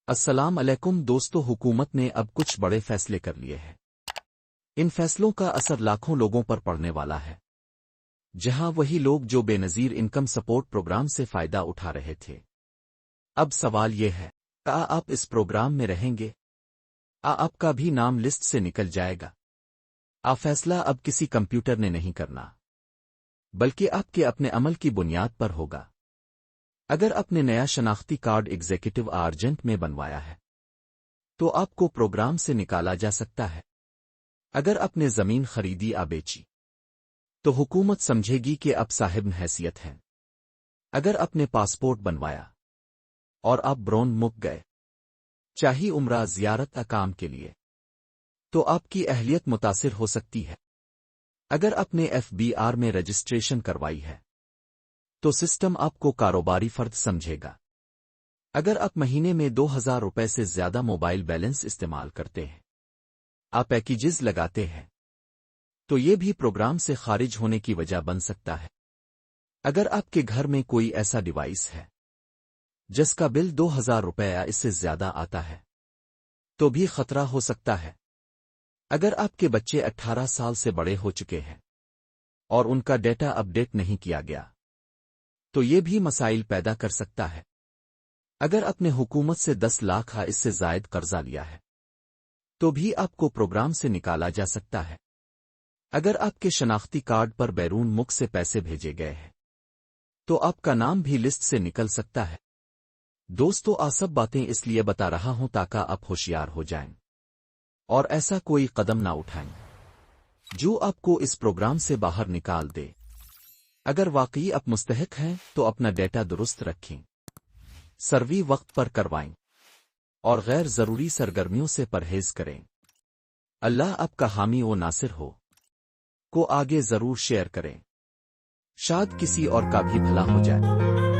السلام علیکم دوستو، حکومت نے اب کچھ بڑے فیصلے کر لیے ہیں۔ ان فیصلوں کا اثر لاکھوں لوگوں پر پڑنے والا ہے، جہاں وہی لوگ جو بے نظیر انکم سپورٹ پروگرام سے فائدہ اٹھا رہے تھے۔ اب سوال یہ ہے، کیا آپ اس پروگرام میں رہیں گے؟ آپ کا بھی نام لسٹ سے نکل جائے گا؟ فیصلہ اب کسی کمپیوٹر نے نہیں کرنا، بلکہ آپ کے اپنے عمل کی بنیاد پر ہوگا۔ اگر آپ نے نیا شناختی کارڈ ایگزیکٹو آرجنٹ میں بنوایا ہے تو آپ کو پروگرام سے نکالا جا سکتا ہے۔ اگر آپ نے زمین خریدی یا بیچی تو حکومت سمجھے گی کہ آپ صاحب حیثیت ہیں۔ اگر آپ نے پاسپورٹ بنوایا اور آپ برون ملک گئے، چاہے عمرہ، زیارت یا کام کے لیے، تو آپ کی اہلیت متاثر ہو سکتی ہے۔ اگر آپ نے FBR میں رجسٹریشن کروائی ہے تو سسٹم آپ کو کاروباری فرد سمجھے گا۔ اگر آپ مہینے میں 2000 روپے سے زیادہ موبائل بیلنس استعمال کرتے ہیں، آپ پیکیجز لگاتے ہیں، تو یہ بھی پروگرام سے خارج ہونے کی وجہ بن سکتا ہے۔ اگر آپ کے گھر میں کوئی ایسا ڈیوائس ہے جس کا بل 2000 روپے یا اس سے زیادہ آتا ہے تو بھی خطرہ ہو سکتا ہے۔ اگر آپ کے بچے 18 سال سے بڑے ہو چکے ہیں اور ان کا ڈیٹا اپ ڈیٹ نہیں کیا گیا تو یہ بھی مسائل پیدا کر سکتا ہے۔ اگر آپ نے حکومت سے 10 لاکھ یا اس سے زائد قرضہ لیا ہے تو بھی آپ کو پروگرام سے نکالا جا سکتا ہے۔ اگر آپ کے شناختی کارڈ پر بیرون ملک سے پیسے بھیجے گئے ہیں تو آپ کا نام بھی لسٹ سے نکل سکتا ہے۔ دوستو، سب باتیں اس لیے بتا رہا ہوں تاکہ آپ ہوشیار ہو جائیں اور ایسا کوئی قدم نہ اٹھائیں جو آپ کو اس پروگرام سے باہر نکال دے۔ اگر واقعی آپ مستحق ہیں تو اپنا ڈیٹا درست رکھیں، سروے وقت پر کروائیں اور غیر ضروری سرگرمیوں سے پرہیز کریں۔ اللہ آپ کا حامی و ناصر ہو۔ کو آگے ضرور شیئر کریں، شاید کسی اور کا بھی بھلا ہو جائے۔